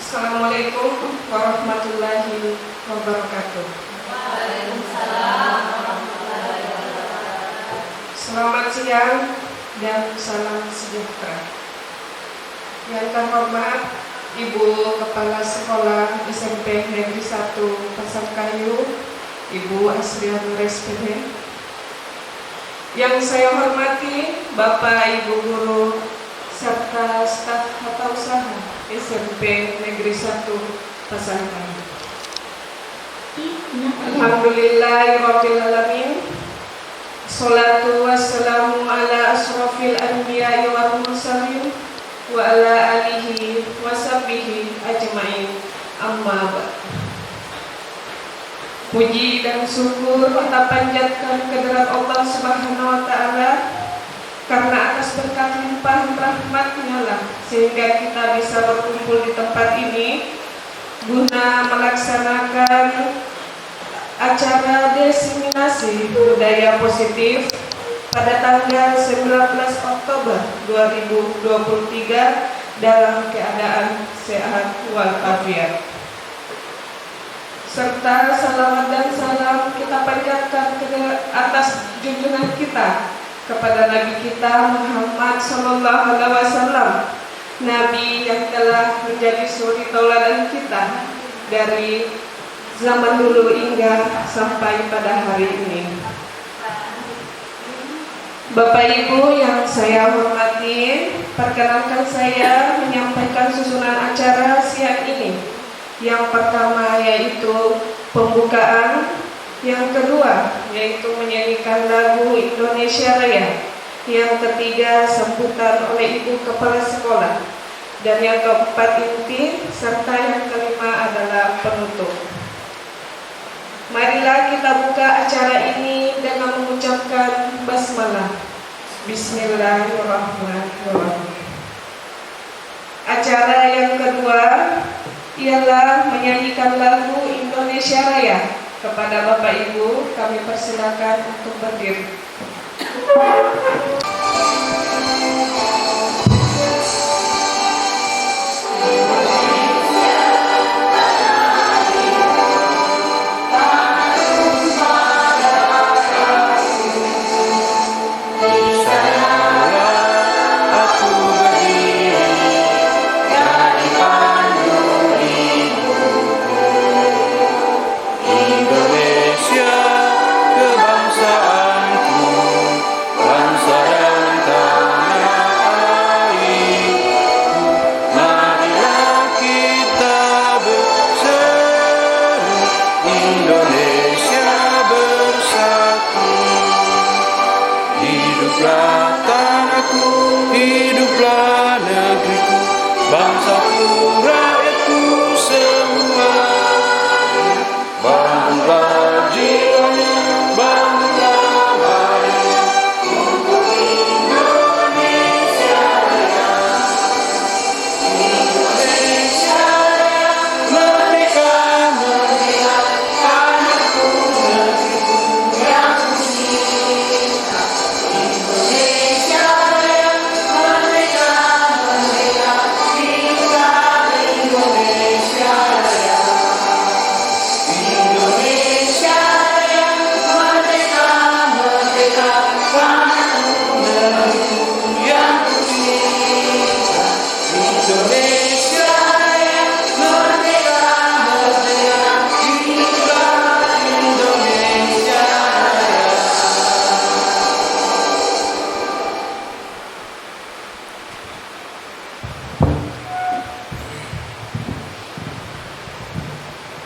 Assalamualaikum warahmatullahi wabarakatuh. Waalaikumsalam warahmatullahi wabarakatuh. Selamat siang dan salam sejahtera. Yang terhormat Ibu Kepala Sekolah SMP Negeri 1 Pasangkayu, Ibu Asrian Nur SPD. Yang saya hormati Bapak Ibu Guru serta staf tata usaha SMP Negeri 1 Pasangkayu. Alhamdulillahirabbil alamin. Salatu wassalamu ala asrofil anbiya'i wal mursalin wa ala alihi wa sahbihi ajma'in. Amma ba'd. Puji dan syukur kita panjatkan kehadirat Allah Subhanahu wa taala, karena atas berkat limpahan rahmat-Nya lah sehingga kita bisa berkumpul di tempat ini guna melaksanakan acara diseminasi budaya positif pada tanggal 19 Oktober 2023 dalam keadaan sehat walafiat. Serta salawat dan salam kita panjatkan atas junjungan kita kepada Nabi kita Muhammad Sallallahu Alaihi Wasallam, Nabi yang telah menjadi suri tauladan kita dari zaman dulu hingga sampai pada hari ini. Bapak Ibu yang saya hormati, perkenankan saya menyampaikan susunan acara siang ini. Yang pertama yaitu pembukaan, yang kedua yaitu menyanyikan lagu Indonesia Raya, yang ketiga sambutan oleh Ibu Kepala Sekolah, dan yang keempat inti, serta yang kelima adalah penutup. Marilah kita buka acara ini dengan mengucapkan basmalah. Bismillahirrahmanirrahim. Acara yang kedua ialah menyanyikan lagu Indonesia Raya. Kepada Bapak Ibu kami persilakan untuk berdiri.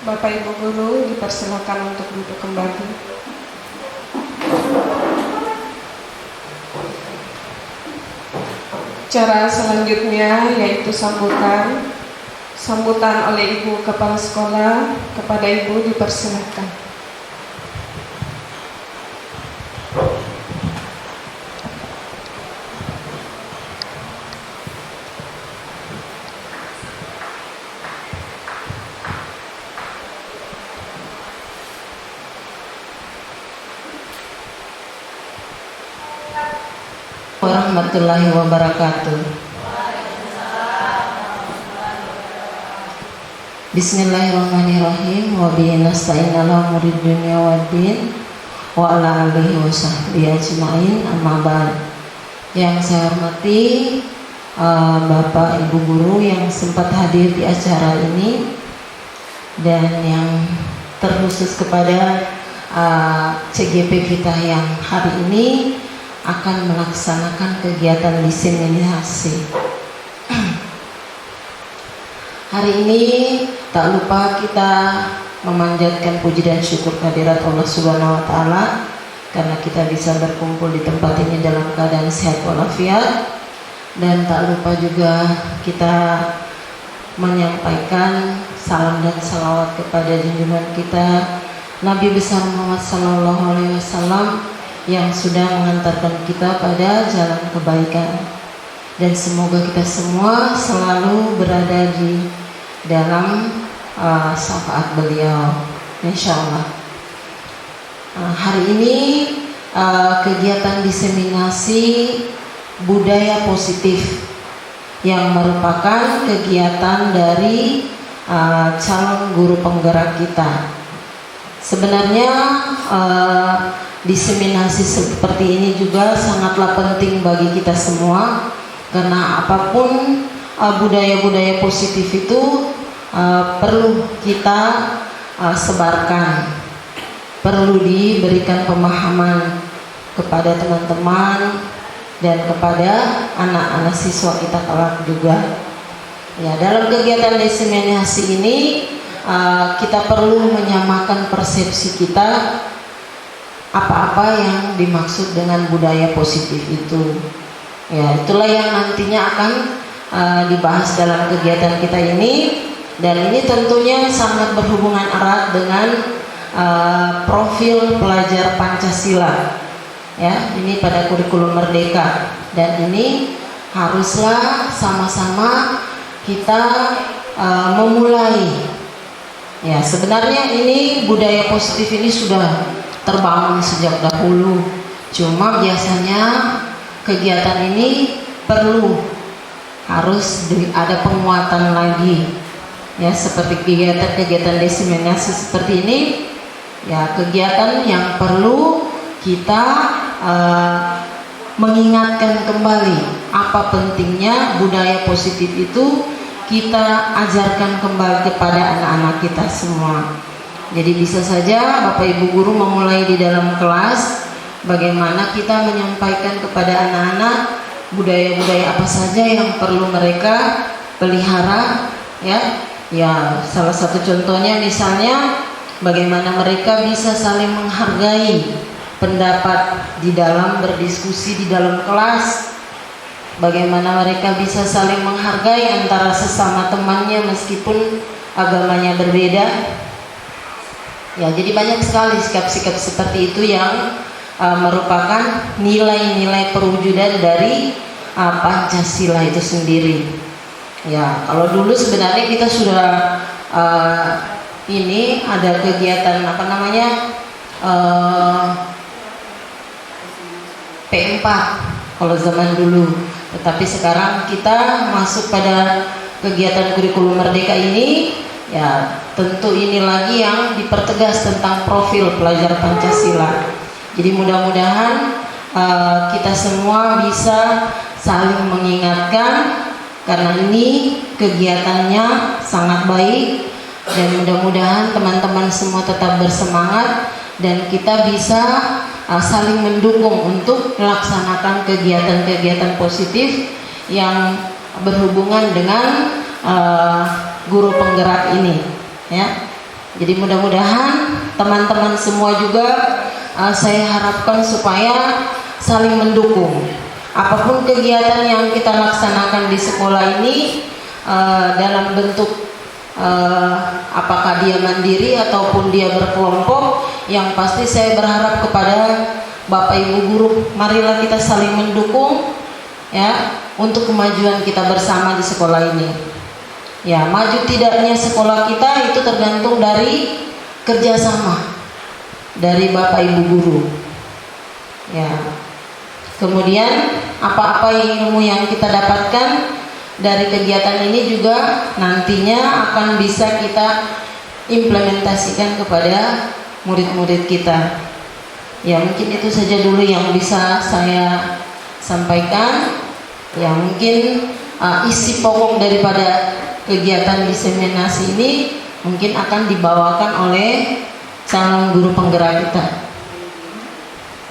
Bapak Ibu Guru dipersilakan untuk duduk kembali. Cara selanjutnya yaitu sambutan oleh Ibu Kepala Sekolah. Kepada Ibu dipersilakan. Warahmatullahi wabarakatuh. Bismillahirrahmanirrahim. Wa bihi nasta'in ala umuri dunya waddin wa ala alihi wa sahbihi ajma'in, amma ba'd. Yang saya hormati Bapak Ibu guru yang sempat hadir di acara ini, dan yang terkhusus kepada CGP kita yang hari ini akan melaksanakan kegiatan diseminasi. Hari ini tak lupa kita memanjatkan puji dan syukur kehadirat Allah Subhanahu wa taala karena kita bisa berkumpul di tempat ini dalam keadaan sehat walafiat, dan tak lupa juga kita menyampaikan salam dan salawat kepada junjungan kita Nabi besar Muhammad sallallahu alaihi wasallam yang sudah mengantarkan kita pada jalan kebaikan, dan semoga kita semua selalu berada di dalam syafaat beliau, insyaallah. Hari ini kegiatan diseminasi budaya positif yang merupakan kegiatan dari calon guru penggerak kita. Sebenarnya diseminasi seperti ini juga sangatlah penting bagi kita semua, karena apapun budaya-budaya positif itu perlu kita sebarkan, perlu diberikan pemahaman kepada teman-teman dan kepada anak-anak siswa kita kelak juga. Ya, dalam kegiatan diseminasi ini kita perlu menyamakan persepsi kita apa-apa yang dimaksud dengan budaya positif itu. Ya, itulah yang nantinya akan dibahas dalam kegiatan kita ini, dan ini tentunya sangat berhubungan erat dengan profil pelajar Pancasila. Ya, ini pada kurikulum Merdeka, dan ini haruslah sama-sama kita memulai. Ya, sebenarnya ini budaya positif ini sudah terbangun sejak dahulu, cuma biasanya kegiatan ini harus ada penguatan lagi. Ya, seperti kegiatan diseminasi seperti ini, ya kegiatan yang perlu kita mengingatkan kembali apa pentingnya budaya positif itu kita ajarkan kembali kepada anak-anak kita semua. Jadi bisa saja Bapak Ibu guru memulai di dalam kelas bagaimana kita menyampaikan kepada anak-anak budaya-budaya apa saja yang perlu mereka pelihara, ya. Ya, salah satu contohnya misalnya bagaimana mereka bisa saling menghargai pendapat di dalam berdiskusi di dalam kelas, bagaimana mereka bisa saling menghargai antara sesama temannya meskipun agamanya berbeda. Ya, jadi banyak sekali sikap-sikap seperti itu yang merupakan nilai-nilai perwujudan dari Pancasila itu sendiri. Ya, kalau dulu sebenarnya kita sudah ini ada kegiatan P4 kalau zaman dulu, tetapi sekarang kita masuk pada kegiatan kurikulum Merdeka ini. Ya, tentu ini lagi yang dipertegas tentang profil pelajar Pancasila. Jadi mudah-mudahan kita semua bisa saling mengingatkan, karena ini kegiatannya sangat baik, dan mudah-mudahan teman-teman semua tetap bersemangat dan kita bisa saling mendukung untuk melaksanakan kegiatan-kegiatan positif yang berhubungan dengan guru penggerak ini, ya. Jadi mudah-mudahan teman-teman semua juga saya harapkan supaya saling mendukung. Apapun kegiatan yang kita laksanakan di sekolah ini dalam bentuk apakah dia mandiri ataupun dia berkelompok, yang pasti saya berharap kepada Bapak Ibu guru, marilah kita saling mendukung, ya, untuk kemajuan kita bersama di sekolah ini. Ya, maju tidaknya sekolah kita itu tergantung dari kerjasama dari Bapak Ibu guru. Ya, kemudian apa-apa ilmu yang kita dapatkan dari kegiatan ini juga nantinya akan bisa kita implementasikan kepada murid-murid kita. Ya, mungkin itu saja dulu yang bisa saya sampaikan. Ya, mungkin isi pokok daripada kegiatan diseminasi ini mungkin akan dibawakan oleh calon guru penggerak kita.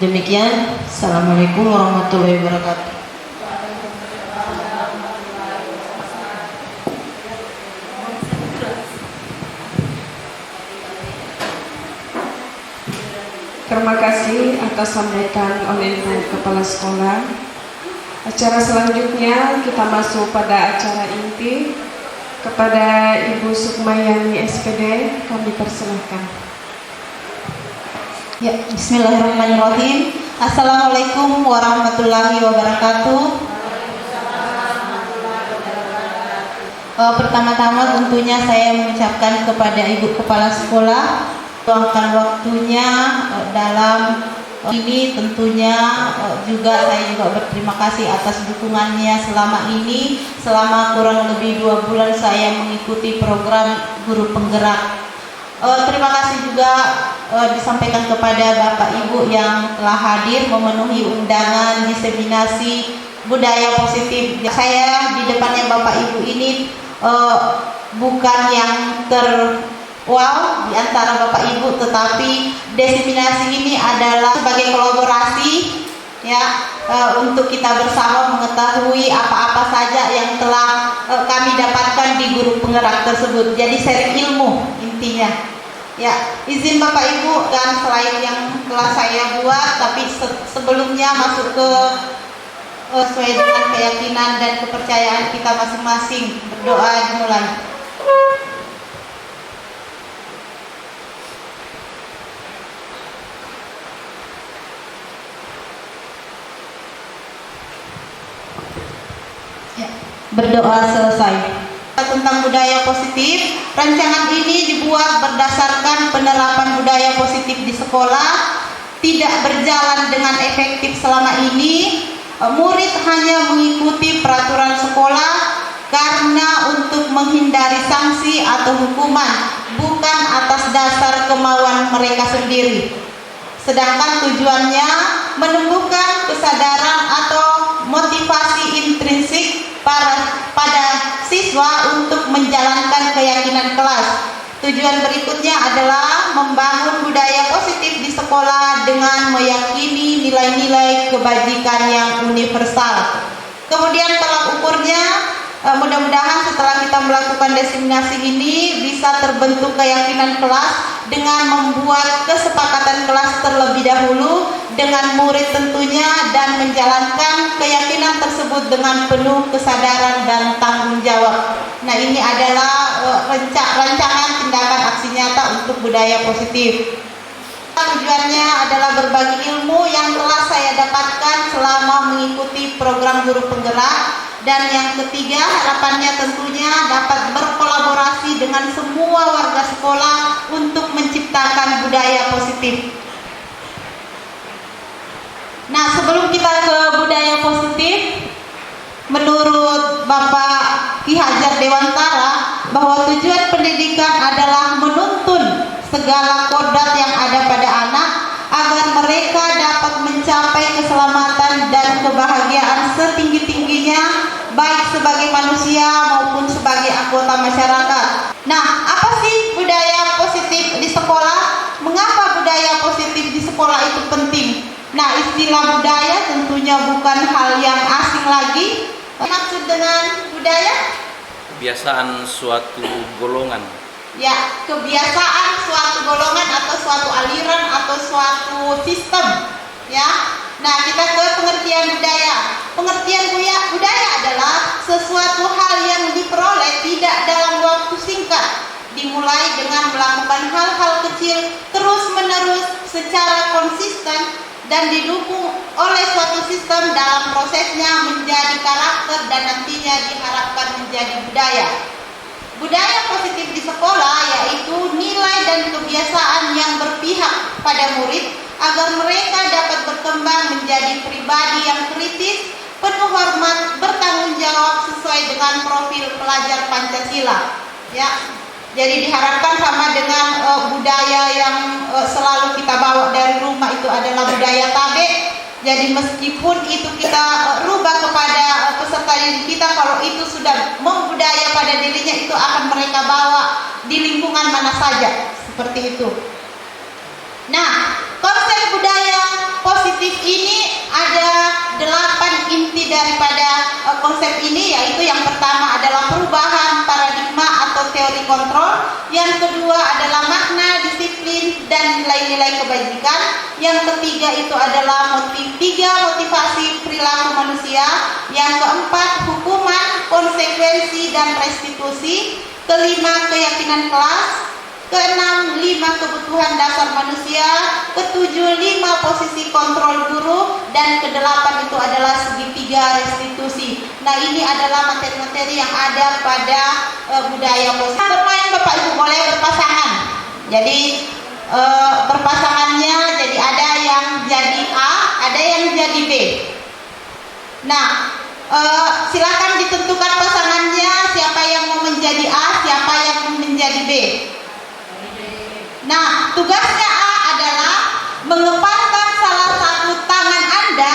Demikian. Assalamualaikum warahmatullahi wabarakatuh. Terima kasih atas sambutan oleh Ibu Kepala Sekolah. Acara selanjutnya kita masuk pada acara inti. Kepada Ibu Sukmayani SPD kami persilahkan. Ya, bismillahirrahmanirrahim. Assalamualaikum warahmatullahi wabarakatuh. Pertama-tama tentunya saya mengucapkan kepada Ibu Kepala Sekolah luangkan waktunya dalam ini. Tentunya juga saya juga berterima kasih atas dukungannya selama ini. Selama kurang lebih 2 bulan saya mengikuti program guru penggerak. Terima kasih juga disampaikan kepada Bapak Ibu yang telah hadir memenuhi undangan diseminasi budaya positif. Saya di depannya Bapak Ibu ini bukan yang wow di antara Bapak Ibu, tetapi diseminasi ini adalah sebagai kolaborasi ya, untuk kita bersama mengetahui apa-apa saja yang telah kami dapatkan di guru penggerak tersebut. Jadi sharing ilmu intinya. Ya, izin Bapak Ibu dan selain yang telah saya buat, tapi sebelumnya masuk ke sesuai dengan keyakinan dan kepercayaan kita masing-masing. Berdoa dimulai. Berdoa selesai. Tentang budaya positif, rancangan ini dibuat berdasarkan penerapan budaya positif di sekolah tidak berjalan dengan efektif selama ini. Murid hanya mengikuti peraturan sekolah karena untuk menghindari sanksi atau hukuman, bukan atas dasar kemauan mereka sendiri. Sedangkan tujuannya menumbuhkan kesadaran atau motivasi intrinsik pada siswa untuk menjalankan keyakinan kelas. Tujuan berikutnya adalah membangun budaya positif di sekolah dengan meyakini nilai-nilai kebajikan yang universal. Kemudian tolak ukurnya, mudah-mudahan setelah kita melakukan diseminasi ini bisa terbentuk keyakinan kelas dengan membuat kesepakatan kelas terlebih dahulu dengan murid tentunya, dan menjalankan keyakinan tersebut dengan penuh kesadaran dan tanggung jawab. Nah, ini adalah rancangan tindakan aksi nyata untuk budaya positif. Tujuannya adalah berbagi ilmu yang telah saya dapatkan selama mengikuti program guru penggerak. Dan yang ketiga, harapannya tentunya dapat berkolaborasi dengan semua warga sekolah untuk menciptakan budaya positif. Nah, sebelum kita ke budaya positif, menurut Bapak Ki Hajar Dewantara bahwa tujuan pendidikan adalah menuntun segala kodrat yang ada pada anak agar mereka dapat mencapai keselamatan dan kebahagiaan setinggi-tingginya, baik sebagai manusia maupun sebagai anggota masyarakat. Nah, apa sih budaya positif di sekolah? Mengapa budaya positif di sekolah itu penting? Nah, istilah budaya tentunya bukan hal yang asing lagi. Maksud dengan budaya? Kebiasaan suatu golongan. Ya, kebiasaan suatu golongan atau suatu aliran atau suatu sistem. Ya. Nah, kita ke pengertian budaya. Pengertian budaya adalah sesuatu hal yang diperoleh tidak dalam waktu singkat, dimulai dengan melakukan hal-hal kecil terus-menerus secara konsisten dan didukung oleh suatu sistem dalam prosesnya menjadi karakter dan nantinya diharapkan menjadi budaya. Budaya positif di sekolah yaitu nilai dan kebiasaan yang berpihak pada murid agar mereka dapat berkembang menjadi pribadi yang kritis, penuh hormat, bertanggung jawab sesuai dengan profil pelajar Pancasila. Ya, jadi diharapkan sama dengan budaya yang selalu kita bawa dari rumah, itu adalah budaya tabe. Jadi meskipun itu kita rubah kepada peserta didik kita, kalau itu sudah membudaya pada dirinya, itu akan mereka bawa di lingkungan mana saja, seperti itu. Nah, konsep budaya positif ini ada 8 inti daripada konsep ini, yaitu yang pertama adalah perubahan paradigma atau teori kontrol, yang kedua adalah makna, disiplin, dan nilai-nilai kebajikan, yang ketiga itu adalah motivasi perilaku manusia, yang keempat hukuman, konsekuensi, dan restitusi, kelima keyakinan kelas, keenam 5 kebutuhan dasar manusia, ketujuh 5 posisi kontrol guru, dan kedelapan itu adalah segitiga restitusi. Nah, ini adalah materi-materi yang ada pada budaya positif. Bermain Bapak Ibu boleh berpasangan. Jadi berpasangannya, jadi ada yang jadi A, ada yang jadi B. Nah, silakan ditentukan pasangannya, siapa yang mau menjadi A, siapa yang mau menjadi B. Nah, tugasnya A adalah mengepalkan salah satu tangan Anda.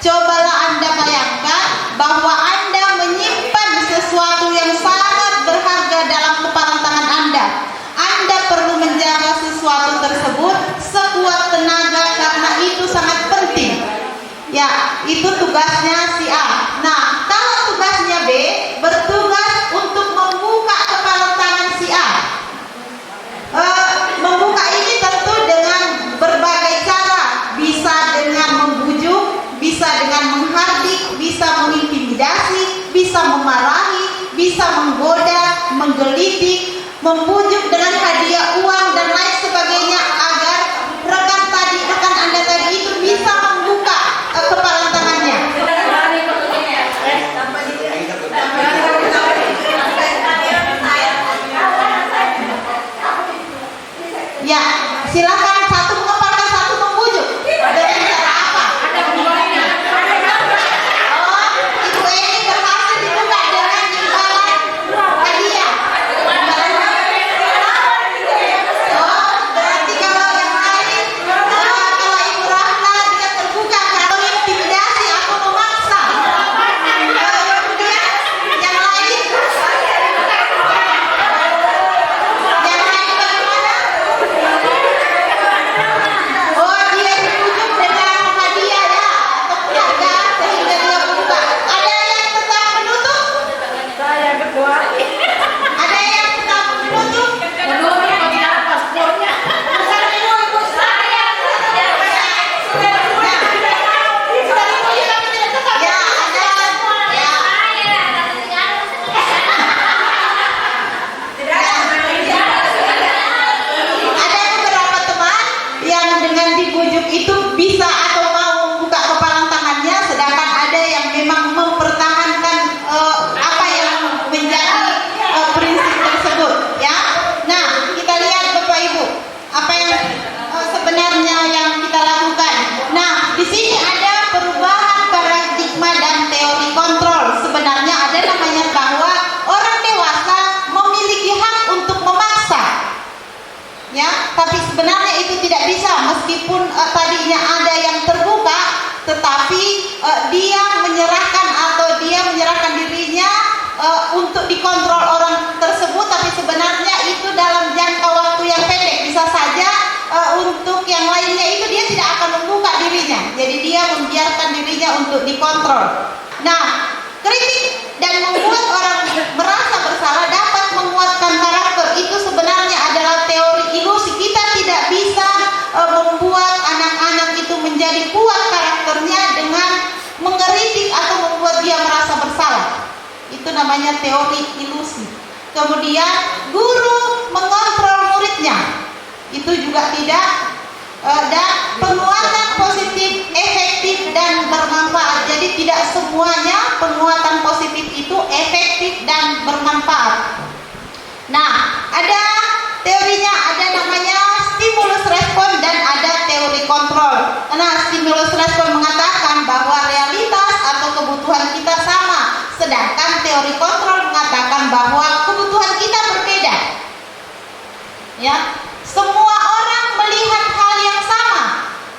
Cobalah Anda bayangkan bahwa Anda menyimpan sesuatu yang sangat berharga dalam kepalan tangan Anda. Anda perlu menjaga sesuatu tersebut sekuat tenaga karena itu sangat penting. Ya, itu tugasnya si A. Nah, kalau tugasnya B, bertugas untuk membuka kepalan tangan si A. Membuka ini tentu dengan berbagai cara, bisa dengan membujuk, bisa dengan menghardik, bisa mengintimidasi, bisa memarahi, bisa menggoda, menggelitik, membujuk dengan hadiah uang dan lain sebagainya agar rekan Anda tadi itu bisa membuka kepalan tangannya. Ya, silakan satu mengepalkan, satu membujuk. Dengan cara apa? Oh, Ibu Eni berhasil dibuka dengan imbalan hadiah. Oh, berarti kalau yang lain, kalau Ibu Rahma dia terbuka kalau intimidasi, aku memaksa. Kemudian yang lain bagaimana? Oh, dia dibujuk dengan hadiah ya, atau harga sehingga dia membuka. Ada yang tetap menutup? Saya ketua. Ada yang tetap menutup? Paspornya. Bukan ibu saya. Ya, ada. Ya. Ada beberapa teman yang dengan dibujuk itu bisa atau mau membuka kepalan tangannya, sedangkan ada yang memang mempertahankan apa yang menjadi prinsip tersebut, ya. Nah, kita lihat Bapak Ibu, apa yang sebenarnya yang kita lakukan. Nah, di sini ada perubahan paradigma dan teori kontrol. Sebenarnya ada namanya bahwa orang dewasa memiliki hak untuk memaksa. Ya, tapi sebenarnya itu tidak bisa, meskipun tadinya ada yang terbuka, tetapi dia menyerahkan dirinya untuk dikontrol orang tersebut, tapi sebenarnya itu dalam jangka waktu yang pendek. Bisa saja untuk yang lainnya itu dia tidak akan membuka dirinya, jadi dia membiarkan dirinya untuk dikontrol. Nah, kritik dan membuat orang merasa bersalah dapat menguatkan karakter. Itu sebenarnya adalah teori ilusi. Kita tidak bisa membuat anak-anak itu menjadi kuat karakternya dengan mengkritik atau membuat dia merasa bersalah. Itu namanya teori ilusi. Kemudian guru mengontrol muridnya, itu juga tidak. Dan penguatan positif, efektif, dan bermanfaat. Jadi tidak semuanya penguatan positif itu efektif dan bermanfaat. Nah, ada teorinya, ada namanya stimulus respon dan ada teori kontrol. Nah, stimulus respon mengatakan bahwa realitas atau kebutuhan kebutuhan kita sama, sedangkan teori kontrol mengatakan bahwa kebutuhan kita berbeda. Ya, semua orang melihat hal yang sama,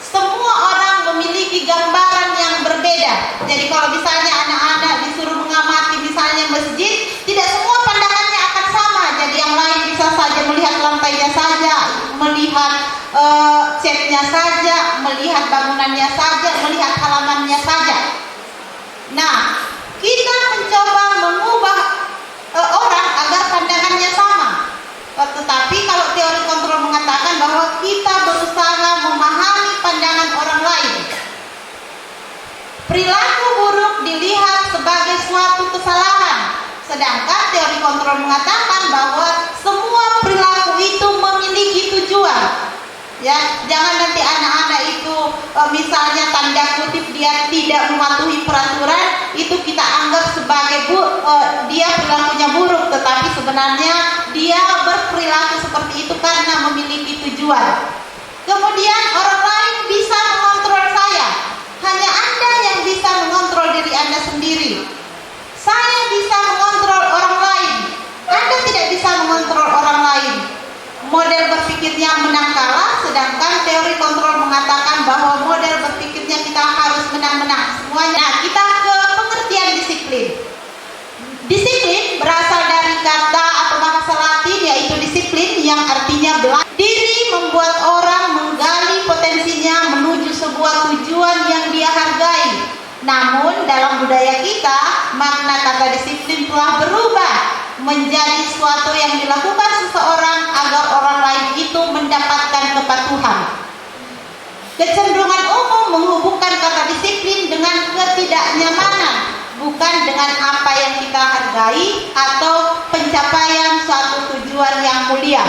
semua orang memiliki gambaran yang berbeda. Jadi kalau misalnya anak-anak disuruh mengamati misalnya masjid, tidak semua pandangannya akan sama. Jadi yang lain bisa saja melihat lantainya saja, melihat catnya saja, melihat bangunannya saja, melihat halamannya saja. Nah, kita mencoba mengubah orang agar pandangannya sama. Tetapi kalau teori kontrol mengatakan bahwa kita berusaha memahami pandangan orang lain. Perilaku buruk dilihat sebagai suatu kesalahan, sedangkan teori kontrol mengatakan bahwa semua perilaku itu memiliki tujuan. Ya, jangan nanti anak-anak itu misalnya tanda kutip dia tidak mematuhi peraturan, itu kita anggap sebagai dia perilakunya buruk, tetapi sebenarnya dia berperilaku seperti itu karena memiliki tujuan. Kemudian orang lain bisa mengontrol saya, hanya Anda yang bisa mengontrol diri Anda sendiri. Saya bisa mengontrol orang lain, Anda tidak bisa mengontrol orang lain. Model berpikirnya menang kalah, sedangkan teori kontrol mengatakan bahwa model berpikirnya kita harus menang-menang semuanya. Nah, kita ke pengertian disiplin. Disiplin berasal dari kata atau bahasa Latin yaitu disiplin, yang artinya belajar diri, membuat orang menggali potensinya menuju sebuah tujuan yang dia hargai. Namun dalam budaya kita, makna kata disiplin telah berubah menjadi suatu yang dilakukan seseorang agar orang lain itu mendapatkan kepatuhan. Kecenderungan umum menghubungkan kata disiplin dengan ketidaknyamanan, bukan dengan apa yang kita hargai atau pencapaian suatu tujuan yang mulia.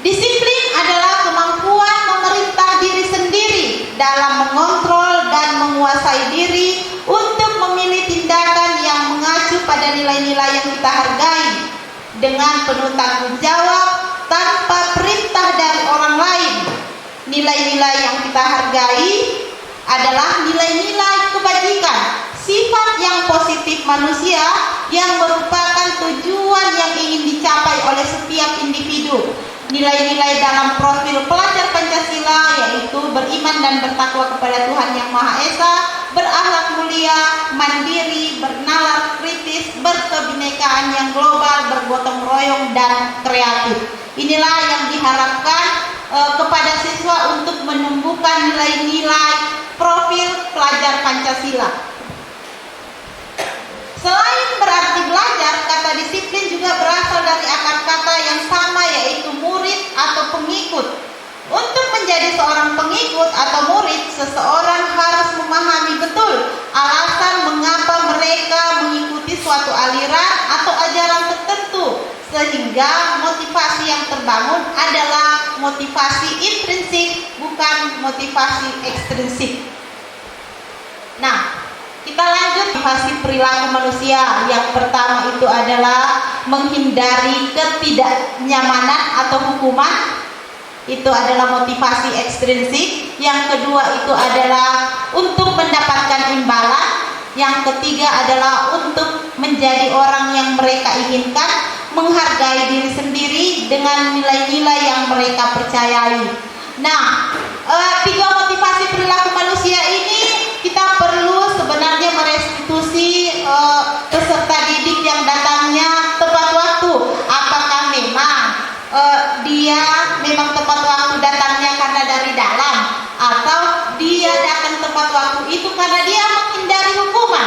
Disiplin adalah kemampuan memerintah diri sendiri dalam mengontrol dan menguasai diri untuk memilih tindakan yang mengacu pada nilai-nilai yang kita hargai dengan penuh tanggung jawab tanpa perintah dari orang lain. Nilai-nilai yang kita hargai adalah nilai-nilai kebajikan, sifat yang positif manusia yang merupakan tujuan yang ingin dicapai oleh setiap individu. Nilai-nilai dalam profil pelajar Pancasila yaitu beriman dan bertakwa kepada Tuhan Yang Maha Esa, berakhlak mulia, mandiri, bernalar kritis, berkebinekaan yang global, bergotong royong, dan kreatif. Inilah yang diharapkan kepada siswa untuk menumbuhkan nilai-nilai profil pelajar Pancasila. Selain berarti belajar, kata disiplin juga berasal dari akar kata yang sama yaitu murid atau pengikut. Untuk menjadi seorang pengikut atau murid, seseorang harus memahami betul alasan mengapa mereka mengikuti suatu aliran atau ajaran tertentu, sehingga motivasi yang terbangun adalah motivasi intrinsik, bukan motivasi ekstrinsik. Nah, kita lanjut motivasi perilaku manusia. Yang pertama itu adalah menghindari ketidaknyamanan atau hukuman. Itu adalah motivasi ekstrinsik. Yang kedua itu adalah untuk mendapatkan imbalan. Yang ketiga adalah untuk menjadi orang yang mereka inginkan, menghargai diri sendiri dengan nilai-nilai yang mereka percayai. Nah, tiga motivasi perilaku manusia ini kita perlu sebenarnya merestitusi peserta didik yang datangnya tepat waktu. Apakah memang dia memang tepat waktu datangnya karena dari dalam, atau dia datang tepat waktu itu karena dia menghindari hukuman?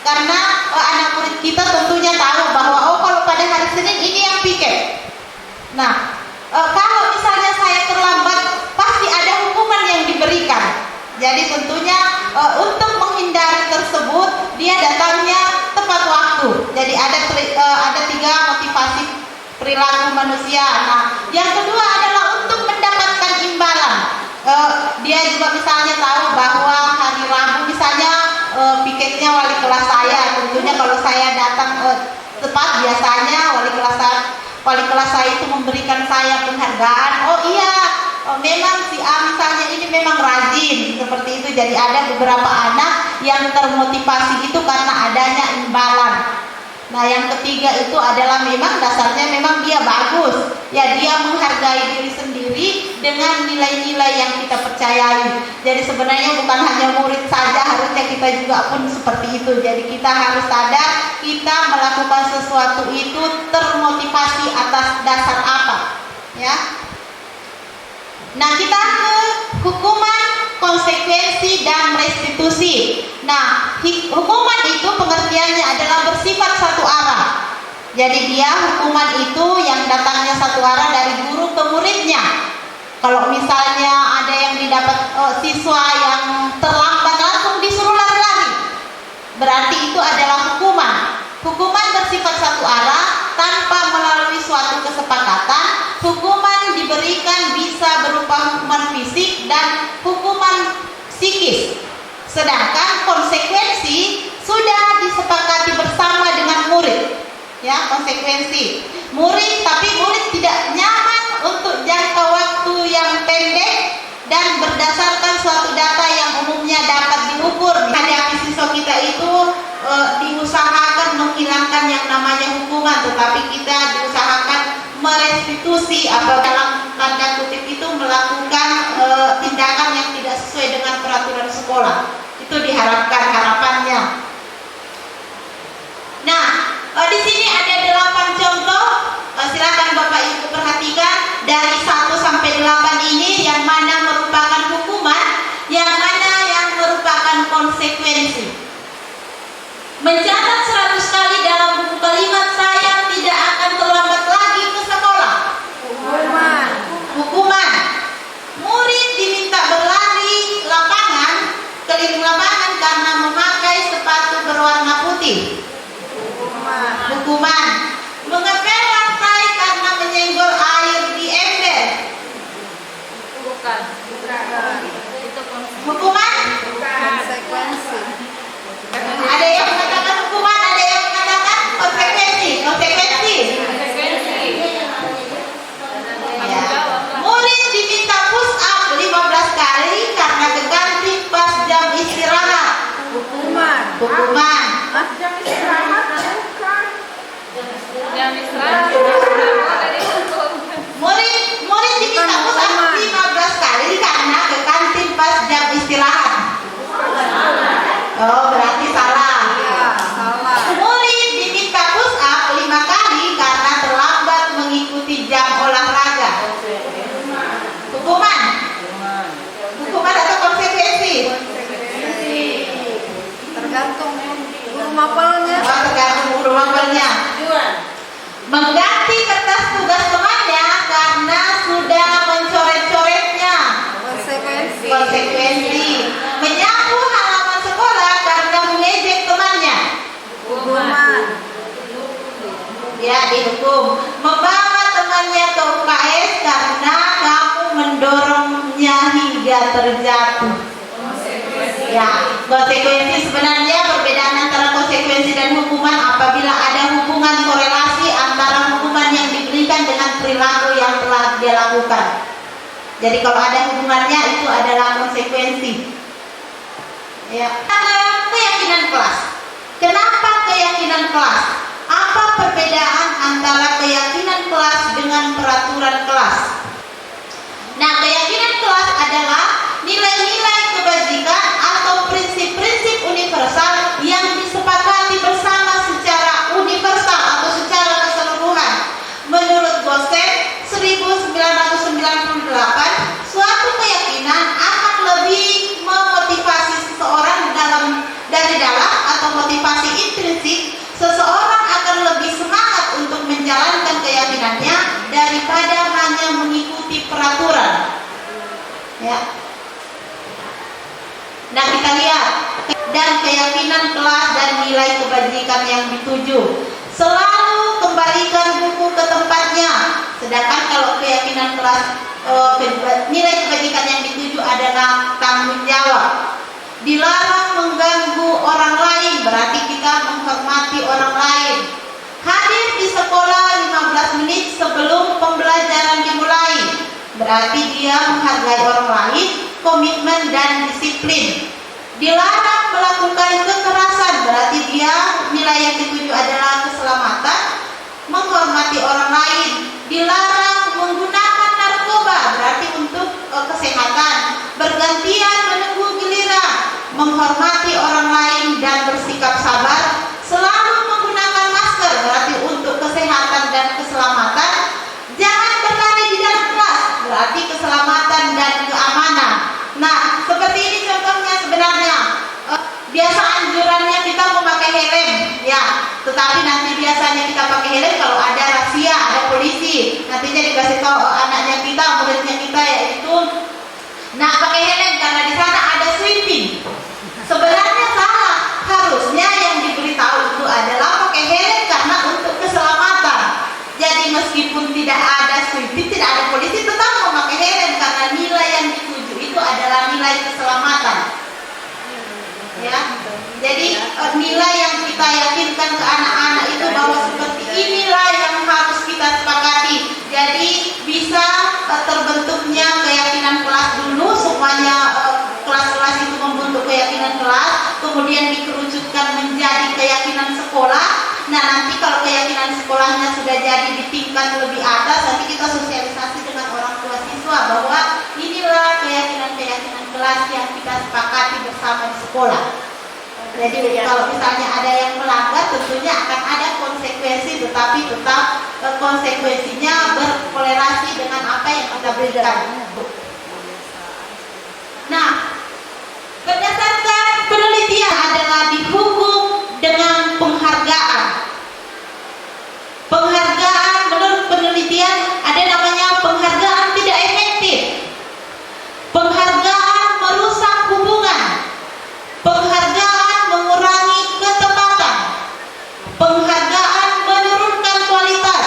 Karena anak murid kita tentunya tahu bahwa kalau pada hari Senin ini yang piket. Nah, kalau misalnya saya terlambat, pasti ada hukuman yang diberikan. Jadi tentunya untuk menghindari tersebut, dia datangnya tepat waktu. Jadi ada tiga motivasi perilaku manusia. Nah, yang kedua adalah untuk mendapatkan imbalan. Dia juga misalnya tahu bahwa hari Rabu misalnya piketnya wali kelas saya. Tentunya kalau saya datang tepat, biasanya wali kelas saya itu memberikan saya penghargaan. Oh iya, memang si A misalnya ini memang rajin seperti itu. Jadi ada beberapa anak yang termotivasi itu karena adanya imbalan. Nah, yang ketiga itu adalah memang dasarnya memang dia bagus. Ya, dia menghargai diri sendiri dengan nilai-nilai yang kita percayai. Jadi sebenarnya bukan hanya murid saja, harusnya kita juga pun seperti itu. Jadi kita harus sadar kita melakukan sesuatu itu termotivasi atas dasar apa, ya. Nah, kita ke hukuman, konsekuensi, dan restitusi. Nah, hukuman itu pengertiannya adalah bersifat satu arah. Jadi dia hukuman itu yang datangnya satu arah dari guru ke muridnya. Kalau misalnya ada yang didapat siswa yang terlambat, langsung disuruh lari-lari, berarti itu adalah hukuman. Hukuman bersifat satu arah tanpa melalui suatu kesepakatan. Hukuman diberikan bisa berupa hukuman fisik dan hukuman psikis. Sedangkan konsekuensi sudah disepakati bersama dengan murid. Ya, konsekuensi. Tapi murid tidak nyaman untuk jangka waktu yang pendek dan berdasarkan suatu data yang umumnya dapat diukur. Hadapi siswa kita itu diusahakan menghilangkan yang namanya hukuman, tetapi kita diusahakan merestitusi apa dalam tanda kutip itu melakukan tindakan yang tidak sesuai dengan peraturan sekolah. Itu diharapkan harapannya. Nah, di sini ada 8 contoh. Silakan Bapak Ibu perhatikan dari 1 sampai 8 ini yang mana merupakan hukuman, yang mana yang merupakan konsekuensi. Mencatat 100 kali dalam buku kalimat saya tidak akan terlambat lagi ke sekolah. Hukuman. Murid diminta berlari keliling lapangan karena memakai sepatu berwarna putih. Hukuman. Mengepel lantai karena menyenggol air di ember. Hukuman. Konsekuensi. Ada yang mengatakan hukuman, ada yang mengatakan konsekuensi. Ya. Murid diminta push up 15 kali karena ke kantin pas jam istirahat. Hukuman. Jam istirahat bukan. Jam istirahat. Murid diminta push up 15 kali karena ke kantin pas jam istirahat. Oh, berarti salah. Murid diminta push up 5 kali karena terlambat mengikuti jam olahraga. Hukuman atau konsekuensi? Tergantung guru mapelnya. Oh, tergantung guru mapelnya. Mengganti kertas tugas temannya karena sudah mencoret-coretnya. Konsekuensi. Menyapu halaman sekolah karena mengejek temannya. Hukuman. Ya, dihukum. Membawa temannya ke UKS karena kamu mendorongnya hingga terjatuh. Ya, konsekuensi sebenarnya perbedaan antara konsekuensi dan hukuman apabila ada hubungan korelasi antara hukuman yang diberikan dengan perilaku yang telah dia lakukan. Jadi kalau ada hubungannya itu adalah konsekuensi. Ya. Keyakinan kelas. Kenapa keyakinan kelas? Apa perbedaan antara keyakinan kelas dengan peraturan kelas? Nah, keyakinan kelas adalah nilai-nilai kebajikan atau prinsip-prinsip universal yang disepakati bersama secara universal atau secara keseluruhan. Menurut Gosen 1998, suatu keyakinan akan lebih memotivasi seseorang dari dalam atau motivasi intrinsik. Seseorang akan lebih semangat untuk menjalankan keyakinannya daripada hanya mengikuti peraturan. Ya. Nah, kita lihat dan keyakinan kelas dan nilai kebajikan yang dituju. Selalu kembalikan buku ke tempatnya. Sedangkan kalau keyakinan kelas nilai kebajikan yang dituju adalah tanggung jawab. Dilarang mengganggu orang lain, berarti kita menghormati orang lain. Hadir di sekolah 15 menit sebelum pembelajaran dimulai, berarti dia menghargai orang lain, komitmen dan disiplin. Dilarang melakukan kekerasan, berarti dia nilai yang dituju adalah keselamatan, menghormati orang lain. Dilarang menggunakan narkoba, berarti untuk kesehatan. Bergantian menunggu giliran, menghormati orang lain dan bersikap sabar. Selalu menggunakan masker, berarti untuk kesehatan dan keselamatan. Jangan berlari di dalam kelas, berarti keselamatan dan keamanan. Nah, seperti ini contohnya sebenarnya. Biasa anjurannya kita memakai helm, ya. Tetapi nanti biasanya kita pakai helm kalau ada razia, ada polisi. Nantinya dikasih tahu anaknya kita, muridnya kita, yaitu, nah, pakai helm karena di sana ada sweeping. Sebenarnya salah. Harusnya yang diberitahu itu adalah pakai helm karena untuk keselamatan. Jadi meskipun tidak ada sweeping, tidak ada polisi, tetap memakai helm karena nilai yang dituju itu adalah nilai keselamatan. Ya, jadi nilai yang kita yakinkan ke anak-anak itu bahwa seperti inilah yang harus kita sepakati. Jadi bisa terbentuknya keyakinan kelas dulu, semuanya kelas-kelas itu membentuk keyakinan kelas, kemudian dikerucutkan menjadi keyakinan sekolah. Nah, nanti kalau keyakinan sekolahnya sudah jadi di tingkat lebih atas, nanti kita sosialisasi dengan orang tua siswa bahwa inilah keyakinan-keyakinan kelas yang kita sepakati bersama di sekolah. Jadi kalau misalnya ada yang melanggar, tentunya akan ada konsekuensi, tetapi tetap konsekuensinya berkorelasi dengan apa yang kita berikan. Nah, berdasarkan penelitian adalah dihukum dengan penghargaan. Penghargaan menurut penelitian ada namanya penghargaan tidak efektif, penghargaan merusak hubungan, penghargaan mengurangi ketepatan, penghargaan menurunkan kualitas,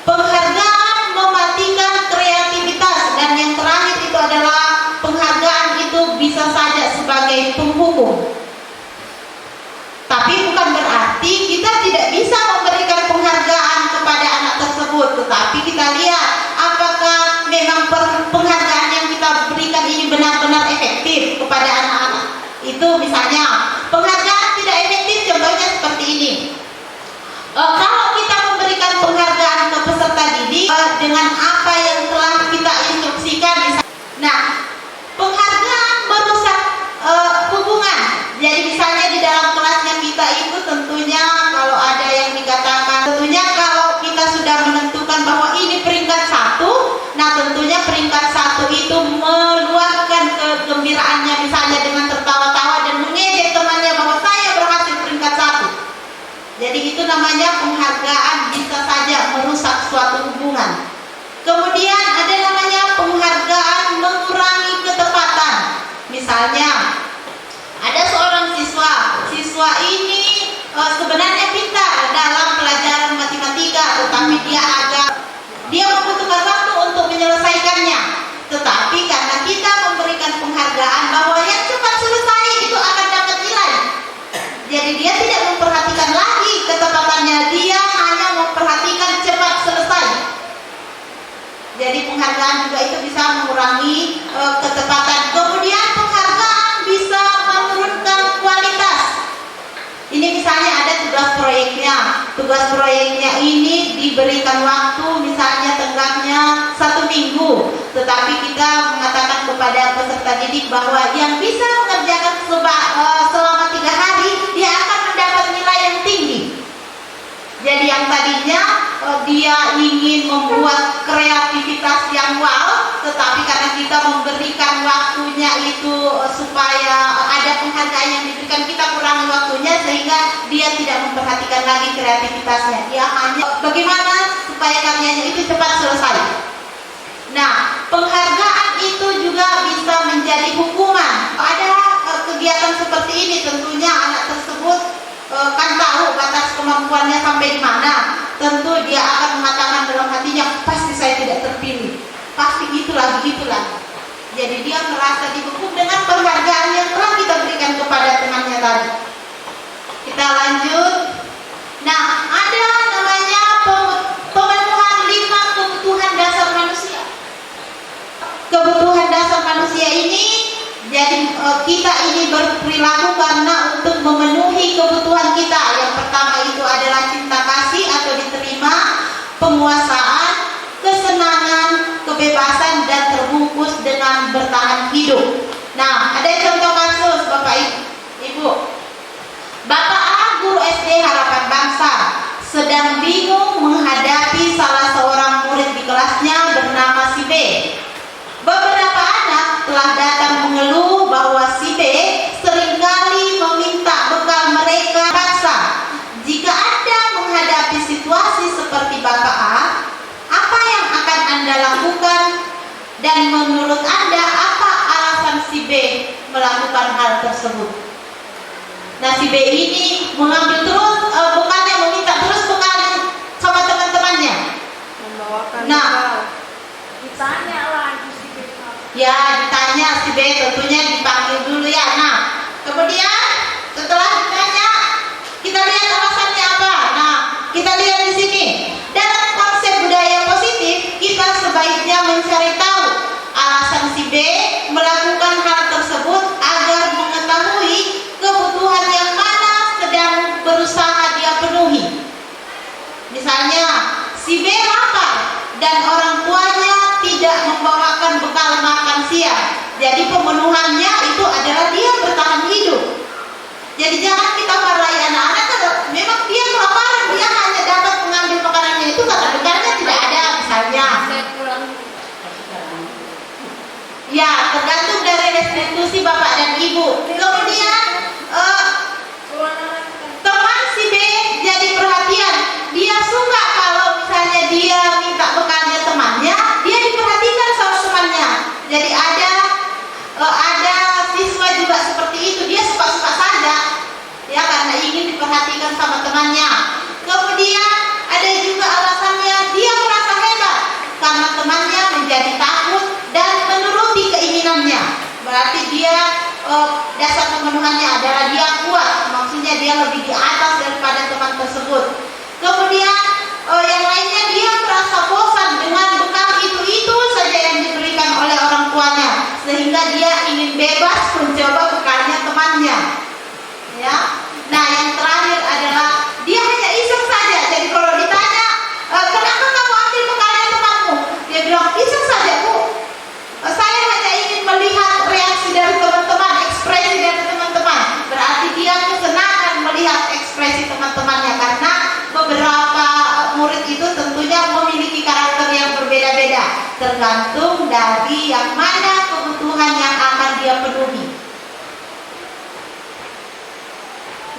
penghargaan mematikan kreativitas, dan yang terakhir itu adalah penghargaan itu bisa saja sebagai penghukum. Tapi bukan berarti kita tidak bisa memberikan penghargaan kepada anak tersebut, tetapi kita lihat apakah memang penghargaan yang kita berikan ini benar-benar efektif kepada anak-anak. Itu misalnya penghargaan tidak efektif, contohnya seperti ini. Kalau kita memberikan penghargaan ke peserta didik dengan apa yang telah kita instruksikan, nah, penghargaan merusak hubungan. Jadi misalnya di dalam kelasnya kita itu tentunya kalau ada yang dikatakan, tentunya kalau kita sudah menentukan bahwa ini peringkat 1, nah tentunya peringkat 1 itu meluapkan kegembiraannya misalnya dengan tertawa-tawa dan mengejek temannya bahwa saya berhasil peringkat 1. Jadi itu namanya penghargaan bisa saja merusak suatu hubungan. Kemudian ada namanya penghargaan mengurangi ketepatan. Misalnya ada seorang siswa ini sebenarnya pintar dalam pelajaran matematika, tetapi dia membutuhkan waktu untuk menyelesaikannya. Tetapi karena kita memberikan penghargaan bahwa yang cepat selesai itu akan dapat nilai, jadi dia tidak memperhatikan lagi ketepatannya, dia hanya memperhatikan cepat selesai. Jadi penghargaan juga itu bisa mengurangi ketepatan. Kemudian penghargaan bisa menurunkan kualitas. Ini misalnya ada tugas proyeknya. Tugas proyeknya ini diberikan waktu misalnya tenggaknya 1 minggu, tetapi kita mengatakan kepada peserta didik bahwa yang bisa mengerjakan selama 3 hari dia akan mendapat nilai yang tinggi. Jadi yang tadinya dia ingin membuat kreativitas yang wow, tetapi karena kita memberikan waktunya itu supaya ada penghargaan yang diberikan, kita kurangi waktunya sehingga dia tidak memperhatikan lagi kreativitasnya. Dia hanya bagaimana supaya karyanya itu cepat selesai. Nah, penghargaan itu juga bisa menjadi hukuman. Ada kegiatan seperti ini, tentunya anak tersebut kan tahu batas kemampuannya sampai di mana. Tentu dia akan mengatakan dalam hatinya, pasti saya tidak terpilih, pasti itu lagi. Jadi dia merasa dihukum dengan penghargaan yang telah kita berikan kepada temannya tadi. Kita lanjut. Nah, ada namanya pemenuhan 5 kebutuhan dasar manusia. Kebutuhan dasar manusia ini, jadi kita ingin ingin berperilaku karena untuk memenuhi kebutuhan kita. Yang pertama itu adalah cinta kasih atau diterima, penguasaan, kesenangan, kebebasan, dan terbungkus dengan bertahan hidup. Nah, ada contoh kasus Bapak Ibu. Bapak A, guru SD Harapan Bangsa, sedang bingung menghadapi salah seorang murid di kelasnya bernama si B. Beberapa anak telah datang mengeluh bahwa si B seringkali meminta bekal mereka paksa. Jika Anda menghadapi situasi seperti Bapak A, apa yang akan Anda lakukan? Dan menurut Anda, apa alasan si B melakukan hal tersebut? Nah, si B ini mengambil terus bekalnya, meminta terus bekal sama teman-temannya. Membawakan Nah, ditanya lagi si B. ya ditanya si B, tentunya dipanggil dulu ya. Nah, kemudian setelah ditanya, kita lihat alasannya apa. Nah, kita lihat di sini. Dalam konsep budaya positif, kita sebaiknya mencari tahu alasan si B melakukan hal tersebut agar mengetahui kebutuhan yang mana sedang berusaha dia penuhi. Misalnya, si B lapar dan orang tuanya tidak membawakan bekal makan siang. Jadi pemenuhannya itu adalah dia bertahan hidup. Jadi jangan kita marahi anak-anak kalau memang dia kelaparan, dia hanya dapat mengambil makanannya itu karena bekalnya tidak ada misalnya. Ya, tergantung dari restitusi Bapak dan Ibu. Kemudian teman si B jadi perhatian. Dia suka kalau misalnya dia minta bekalnya temannya, dia diperhatikan sama temannya. Jadi ada siswa juga seperti itu, dia suka-suka saja, ya karena ingin diperhatikan sama temannya. Kemudian ada juga alasannya dia merasa hebat karena temannya menjadi takut dan menuruti keinginannya. Berarti dia dasar pemenuhannya adalah dia kuat, maksudnya dia lebih di atas daripada teman tersebut. Kemudian yang lainnya dia merasa bosan dengan bekal itu saja yang diberikan oleh orang tuanya, sehingga dia ingin bebas mencoba bekalnya temannya. Ya, nah yang terakhir adalah dia hanya iseng saja. Jadi kalau ditanya kenapa kamu ambil bekalnya temanmu, dia bilang iseng saja Bu. Saya hanya ingin melihat reaksi dari teman-teman, ekspresi dari teman-teman. Berarti dia kesenangan melihat ekspresi teman-temannya, karena beberapa murid itu tentunya memiliki karakter yang berbeda-beda, tergantung dari yang mana kebutuhan yang akan dia penuhi.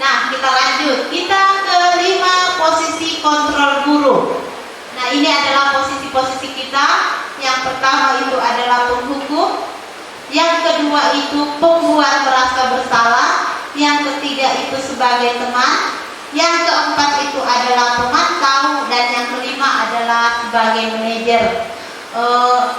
Nah, kita lanjut. Kita kelima, posisi kontrol guru. Nah, ini adalah posisi-posisi kita. Yang pertama itu adalah penghukum, yang kedua itu pembuat merasa bersalah, yang ketiga itu sebagai teman, yang keempat itu adalah pemantau, dan yang kelima adalah sebagai manajer.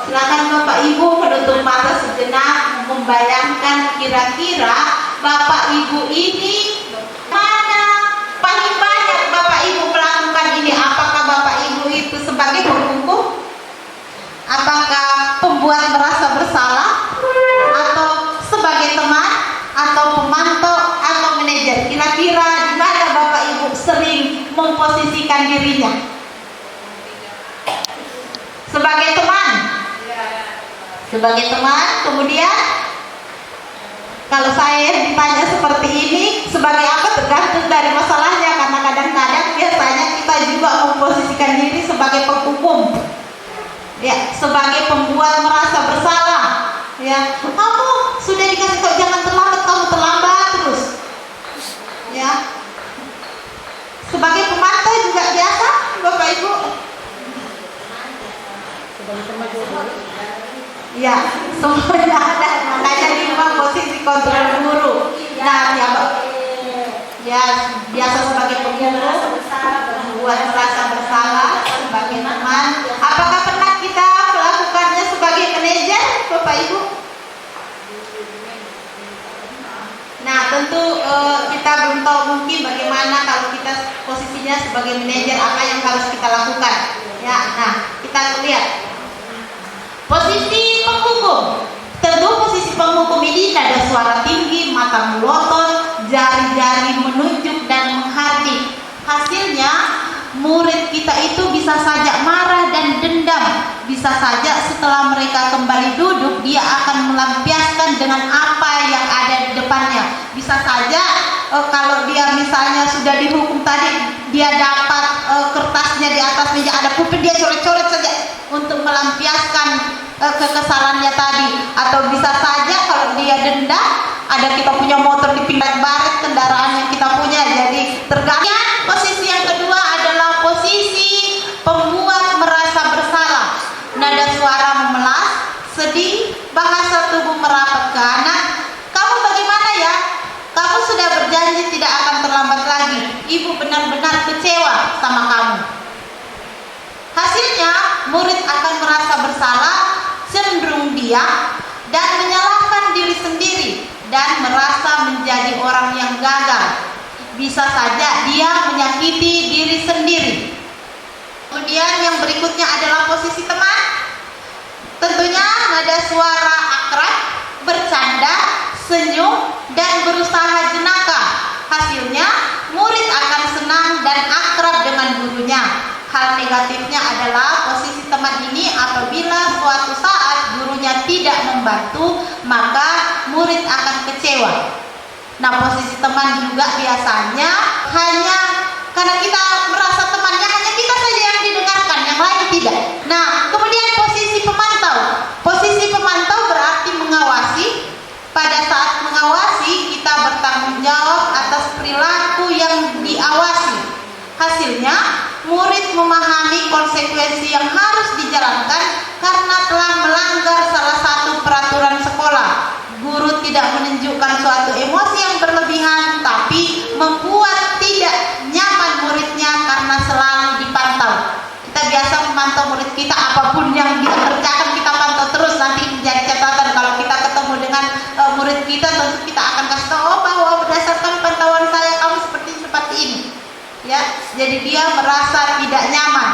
Silakan Bapak Ibu menutup mata sejenak, membayangkan kira-kira Bapak Ibu ini mana paling banyak Bapak Ibu melakukan ini. Apakah Bapak Ibu itu sebagai penghukum, apakah pembuat merasa bersalah, atau sebagai teman, atau pemantau, atau manajer? Kira-kira di mana Bapak Ibu sering memposisikan dirinya? Sebagai teman. Sebagai teman. Kemudian kalau saya ditanya seperti ini, sebagai apa tergantung dari masalahnya, karena kadang-kadang biasanya kita juga memposisikan diri sebagai penghukum. Ya, sebagai pembuat merasa bersalah. Ya, kamu sudah dikasih tahu jangan terlambat, kamu terlambat terus. Ya. Sebagai pemantau juga biasa, Bapak Ibu. Ya, semuanya ada. Makanya 5 posisi kontrol guru. Nah, ya biasa sebagai penghukum, membuat merasa bersalah, sebagai teman. Apakah pernah kita melakukannya sebagai manajer, Bapak Ibu? Nah, tentu kita belum tahu mungkin bagaimana kalau kita posisinya sebagai manajer, apa yang harus kita lakukan. Ya, nah kita lihat posisi penghukum. Tentu posisi penghukum ini nada suara tinggi, mata melotot, jari-jari menunjuk dan menghardik. Hasilnya murid kita itu bisa saja marah dan dendam. Bisa saja setelah mereka kembali duduk, dia akan melampiaskan dengan apa yang ada di depannya. Bisa saja kalau dia misalnya sudah dihukum tadi, dia dapat kertasnya di atas meja ada pulpen, dia coret-coret saja untuk melampiaskan kekesalannya tadi. Atau bisa saja kalau dia dendam, ada kita punya motor dipindah baret kendaraan yang kita punya, jadi tergantung. Posisi yang kedua adalah posisi pembuat merasa bersalah. Nada suara memelas, sedih, bahasa tubuh merapat ke anak. Kamu bagaimana ya? Kamu sudah berjanji tidak akan terlambat lagi. Ibu benar-benar kecewa sama kamu. Hasilnya murid akan merasa bersalah, cenderung diam dan menyalahkan diri sendiri dan merasa menjadi orang yang gagal. Bisa saja dia menyakiti diri sendiri. Kemudian yang berikutnya adalah posisi teman. Tentunya nada suara akrab, bercanda, senyum, dan berusaha jenaka. Hasilnya murid akan senang dan akrab dengan gurunya. Hal negatifnya adalah posisi teman ini apabila suatu saat gurunya tidak membantu, maka murid akan kecewa. Nah, posisi teman juga biasanya hanya karena kita merasa temannya hanya kita saja yang didengarkan, yang lain tidak. Nah, kemudian posisi pemantau. Posisi pemantau berarti mengawasi. Pada saat mengawasi, kita bertanggung jawab atas perilaku yang diawasi. Hasilnya, murid memahami konsekuensi yang harus dijalankan karena telah melanggar salah satu peraturan sekolah. Guru tidak menunjukkan suatu emosi yang berlebihan, tapi membuat tidak nyaman muridnya karena selalu dipantau. Kita biasa memantau murid kita, apapun yang dia kerjakan kita pantau terus. Nanti menjadi catatan kalau kita ketemu dengan murid kita, tentu kita akan kasih tahu bahwa berdasarkan pantauan saya kamu seperti ini. Ya, jadi dia merasa tidak nyaman.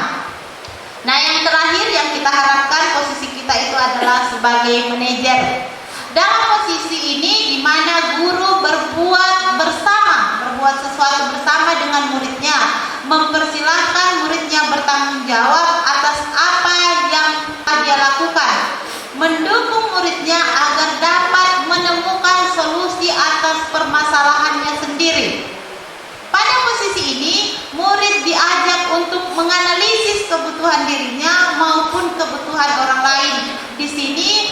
Nah, yang terakhir yang kita harapkan posisi kita itu adalah sebagai manajer. Dalam posisi ini di mana guru berbuat sesuatu bersama dengan muridnya, mempersilahkan muridnya bertanggung jawab atas apa yang dia lakukan, mendukung muridnya agar dapat menemukan solusi atas permasalahannya sendiri. Pada posisi ini, murid diajak untuk menganalisis kebutuhan dirinya maupun kebutuhan orang lain. Di sini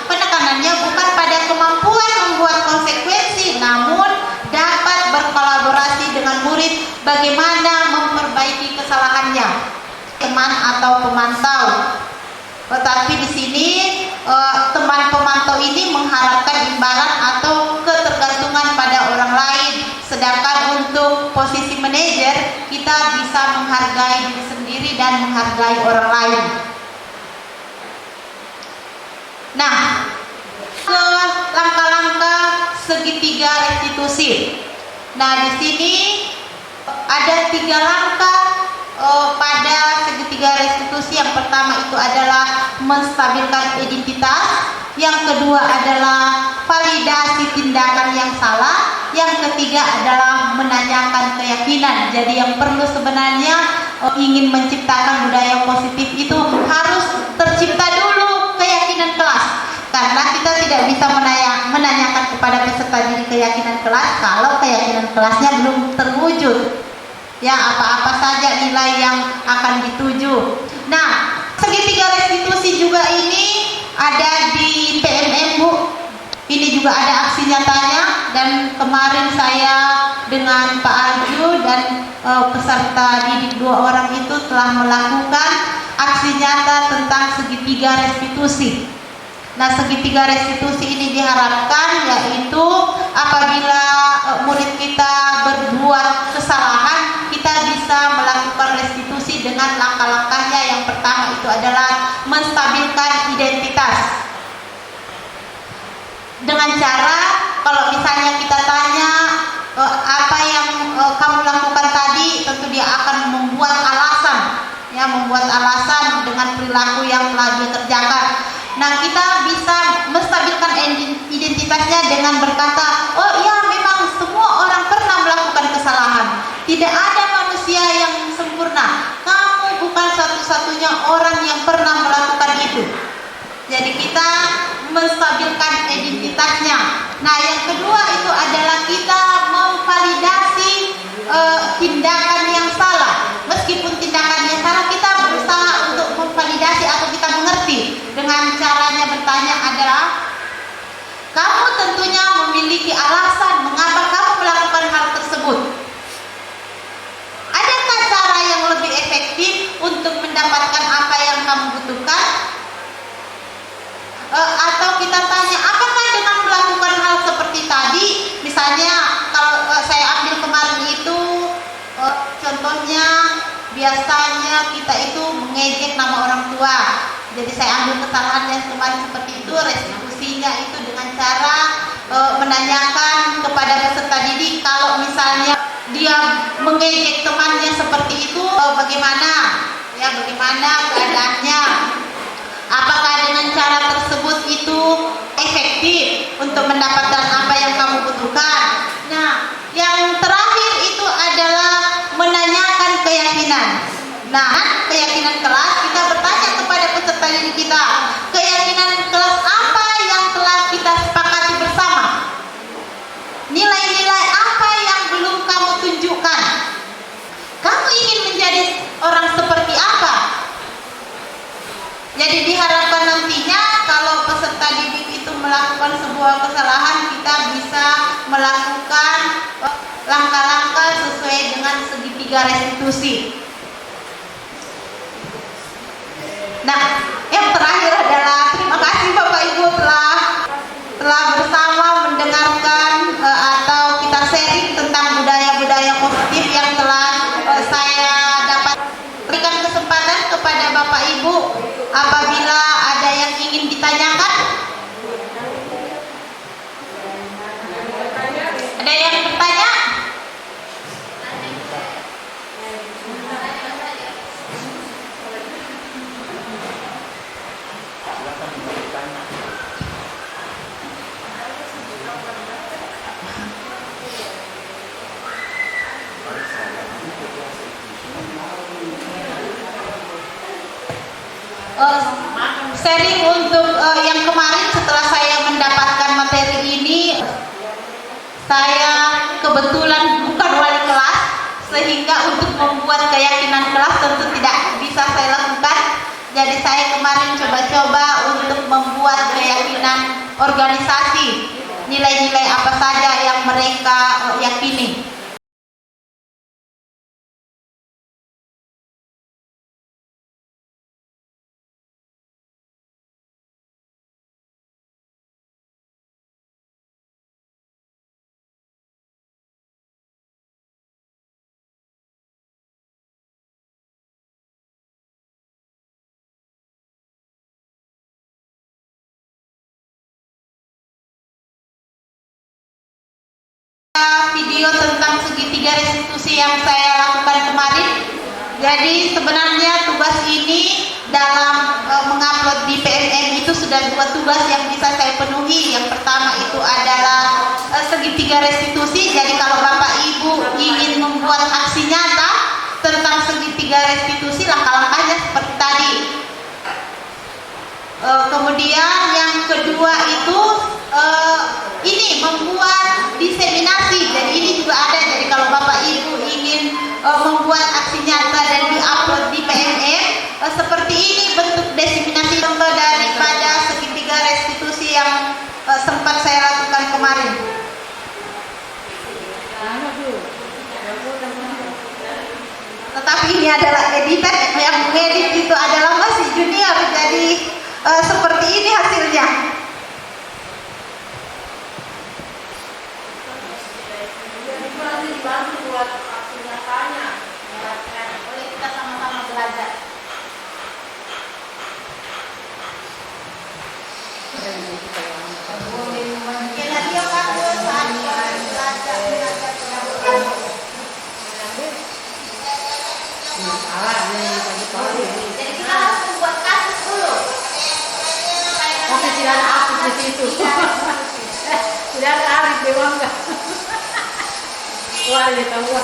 penekanannya bukan pada kemampuan membuat konsekuensi, namun dapat berkolaborasi dengan murid bagaimana memperbaiki kesalahannya. Teman atau pemantau. Tetapi di sini teman pemantau ini mengharapkan imbalan atau ketergantungan pada orang lain. Sedangkan untuk posisi manajer, kita bisa menghargai diri sendiri dan menghargai orang lain. Nah, ke langkah-langkah segitiga restitusi. Nah, di sini ada 3 langkah pada segitiga restitusi. Yang pertama itu adalah menstabilkan identitas. Yang kedua adalah validasi tindakan yang salah. Yang ketiga adalah menanyakan keyakinan. Jadi yang perlu sebenarnya ingin menciptakan budaya positif itu harus tercipta dulu keyakinan kelas. Karena kita tidak bisa menanyakan kepada peserta didik keyakinan kelas kalau keyakinan kelasnya belum terwujud. Ya, apa-apa saja nilai yang akan dituju. Nah, segitiga restitusi juga ini ada di PMM, Bu. Ini juga ada aksi nyatanya, dan kemarin saya dengan Pak Arju dan peserta didik 2 orang itu telah melakukan aksi nyata tentang segitiga restitusi. Nah, segitiga restitusi ini diharapkan yaitu apabila murid kita berbuat kesalahan, kita bisa melakukan restitusi dengan langkah-langkahnya. Yang pertama itu adalah menstabilkan identitas. Dengan cara, kalau misalnya kita tanya apa yang kamu lakukan tadi, tentu dia akan membuat alasan dengan perilaku yang telah dia kerjakan. Nah, kita bisa menstabilkan menunjukkan identitasnya dengan berkata, oh iya memang semua orang pernah melakukan kesalahan. Tidak ada manusia yang sempurna. Kamu bukan satu-satunya orang yang pernah melakukan itu. Jadi kita menstabilkan identitasnya. Nah, yang kedua itu adalah kita memvalidasi tindakan yang salah. Meskipun tindakan yang salah, kita berusaha untuk memvalidasi atau kita mengerti. Dengan caranya bertanya adalah, kamu tentunya memiliki alasan mengapa kamu melakukan hal tersebut. Adakah cara yang lebih efektif untuk mendapatkan apa yang kamu butuhkan? Atau kita tanya, apakah dengan melakukan hal seperti tadi, misalnya kalau saya ambil kemarin itu contohnya, biasanya kita itu mengejek nama orang tua. Jadi saya ambil kesalahan yang kemarin seperti itu, restitusinya itu dengan cara menanyakan kepada peserta didik, kalau misalnya dia mengejek temannya seperti itu, bagaimana keadaannya? Apakah dengan cara tersebut itu efektif untuk mendapatkan apa yang kamu butuhkan? Nah, yang terakhir itu adalah menanyakan keyakinan. Nah, keyakinan kelas, kita bertanya kepada peserta didik kita, keyakinan kelas apa yang telah kita sepakati bersama? Nilai-nilai apa yang belum kamu tunjukkan? Kamu ingin menjadi orang seperti apa? Jadi diharapkan nantinya kalau peserta didik itu melakukan sebuah kesalahan, kita bisa melakukan langkah-langkah sesuai dengan segitiga restitusi. Nah, yang terakhir adalah terima kasih Bapak Ibu telah bersama mendengarkan atau kita sharing tentang budaya-budaya positif yang telah saya dapat. Berikan kesempatan kepada Bapak Ibu apabila ada yang ingin ditanyakan. Ada yang bertanya? Sharing untuk yang kemarin setelah saya mendapatkan materi ini, saya kebetulan bukan wali kelas, sehingga untuk membuat keyakinan kelas tentu tidak bisa saya lakukan. Jadi saya kemarin coba-coba untuk membuat keyakinan organisasi, nilai-nilai apa saja yang mereka yakini. Video tentang segitiga restitusi yang saya lakukan kemarin. Jadi sebenarnya tugas ini dalam mengupload di PMM itu sudah 2 tugas yang bisa saya penuhi. Yang pertama itu adalah segitiga restitusi. Jadi kalau Bapak Ibu ingin membuat aksi nyata tentang segitiga restitusi, langkah-langkahnya seperti tadi. Kemudian yang kedua itu ini membuat diseminasi. Jadi ini juga ada. Jadi kalau Bapak Ibu ingin membuat aksi nyata dan diupload di PMM, seperti ini bentuk diseminasi daripada segitiga restitusi yang sempat saya lakukan kemarin. Tetapi ini adalah editan, yang mengedit itu adalah masih junior, jadi seperti ini hasilnya. Dibantu buat aksi nyatanya. Boleh kita sama-sama belajar. Kena dia aku saat belajar. Jadi kita harus buat kasus dulu. Kecicilan aku di situ. Tidak ada Arif di Wangga. Wah, ini tahu.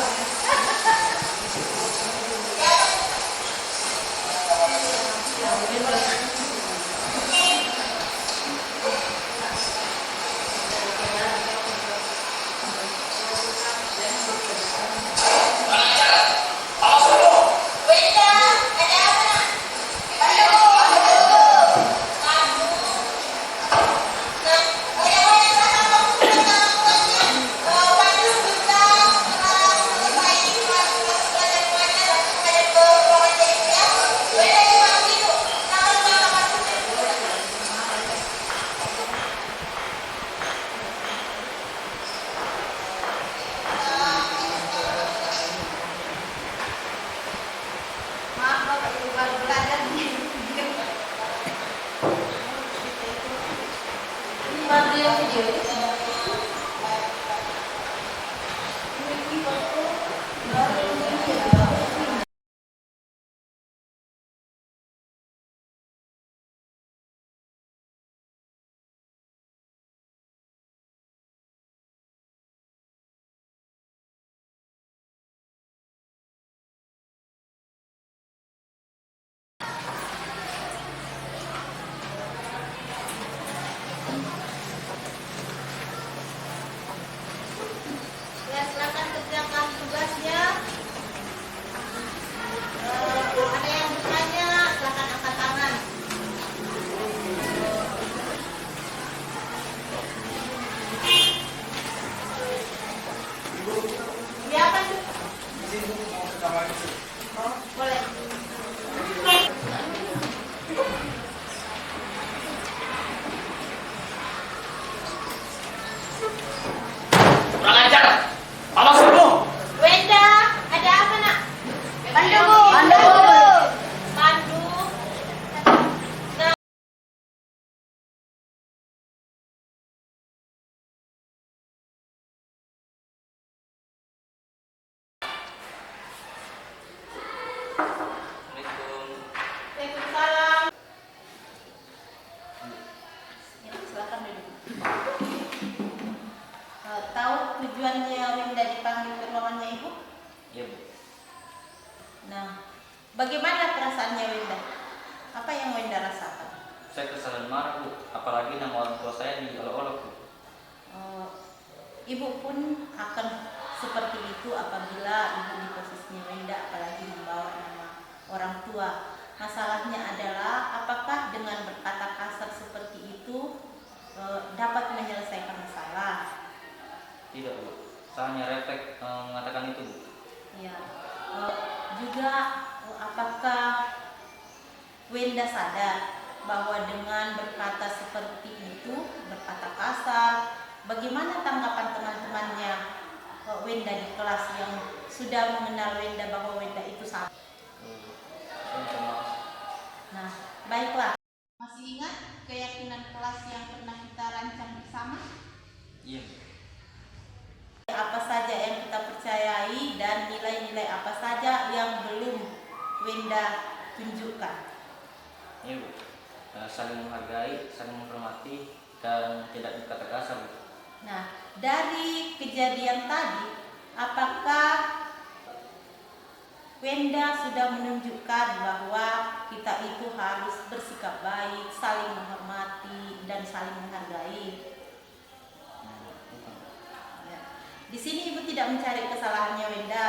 Ya, silakan kerjakan tugasnya. Ada yang bertanya, silakan angkat tangan. Siapa tuh? Oh, boleh. Kurang ajar. Awas kamu. Wenda, ada apa nak? Pandu, Bu. Pandu. Pandu. Nah, Waalaikumsalam. Ya, silakan duduk. Tahu tujuannya Wenda dipanggil ke ruangannya Ibu? Iya, Bu. Nah, bagaimana perasaannya Wenda? Apa yang Wenda rasakan? Saya kesal dan marah, Bu. Apalagi nama orang tua saya diolok-olok, Bu. Ibu pun akan seperti itu apabila Ibu di posisinya Wenda, apalagi membawa nama orang tua. Masalahnya adalah apakah dengan berkata kasar seperti itu dapat menyelesaikan masalah? Tidak, Bu. Saya hanya refleks mengatakan itu, Bu. Ya, juga apakah Wenda sadar bahwa dengan berkata seperti itu, berkata kasar, bagaimana tanggapan teman-temannya Wenda di kelas yang sudah mengenal Wenda bahwa Wenda itu salah? Saya minta maaf. Nah, baiklah. Masih ingat keyakinan kelas yang pernah kita rancang bersama? Iya, Bu. Apa saja yang kita percayai dan nilai-nilai apa saja yang belum Wenda tunjukkan? Iya, Bu. Saling menghargai, saling menghormati, dan tidak berkata kasar, Bu. Nah, dari kejadian tadi, apakah Wenda sudah menunjukkan bahwa kita itu harus bersikap baik, saling menghormati, dan saling menghargai? Bukan. Ya. Di sini Ibu tidak mencari kesalahannya Wenda,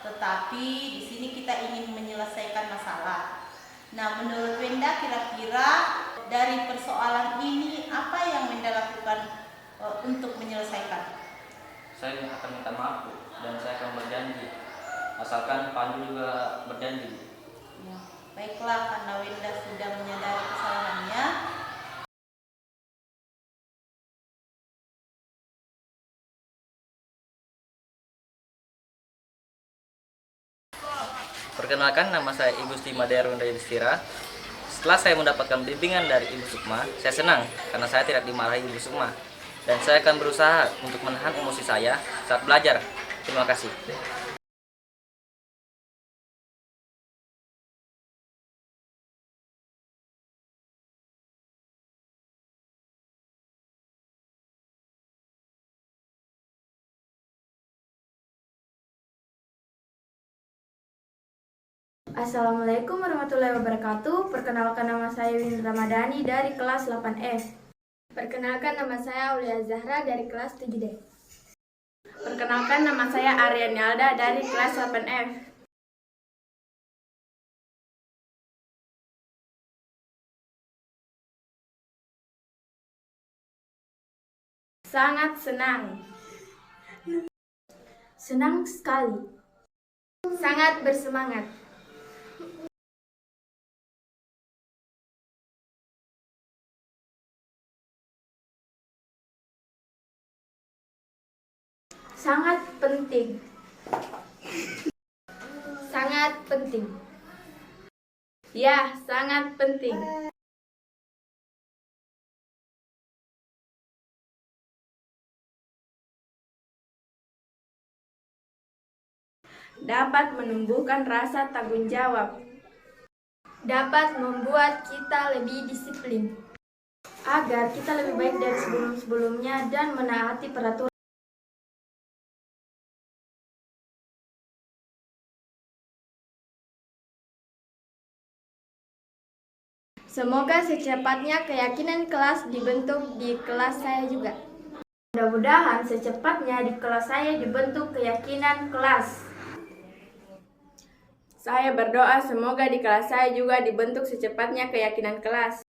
tetapi di sini kita ingin menyelesaikan masalah. Nah, menurut Wenda kira-kira dari persoalan ini apa yang Wenda lakukan untuk menyelesaikan? Saya akan minta maaf, Bu, dan saya akan berjanji. Asalkan Pandu juga berjanji, Bu. Ya, baiklah, karena Wenda sudah menyadari kesalahannya. Perkenalkan, nama saya Ibu Sri Madya Runda Yudhistira. Setelah saya mendapatkan bimbingan dari Ibu Sukma, saya senang karena saya tidak dimarahi Ibu Sukma. Dan saya akan berusaha untuk menahan emosi saya saat belajar. Terima kasih. Assalamualaikum warahmatullahi wabarakatuh. Perkenalkan, nama saya Win Ramadhani dari kelas 8F. Perkenalkan, nama saya Aulia Zahra dari kelas 7D. Perkenalkan, nama saya Aryan Alda dari kelas 8F. Sangat senang. Senang sekali. Sangat bersemangat. Sangat penting. Sangat penting. Ya, sangat penting. Dapat menumbuhkan rasa tanggung jawab. Dapat membuat kita lebih disiplin. Agar kita lebih baik dari sebelum-sebelumnya dan menaati peraturan. Semoga secepatnya keyakinan kelas dibentuk di kelas saya juga. Mudah-mudahan secepatnya di kelas saya dibentuk keyakinan kelas. Saya berdoa semoga di kelas saya juga dibentuk secepatnya keyakinan kelas.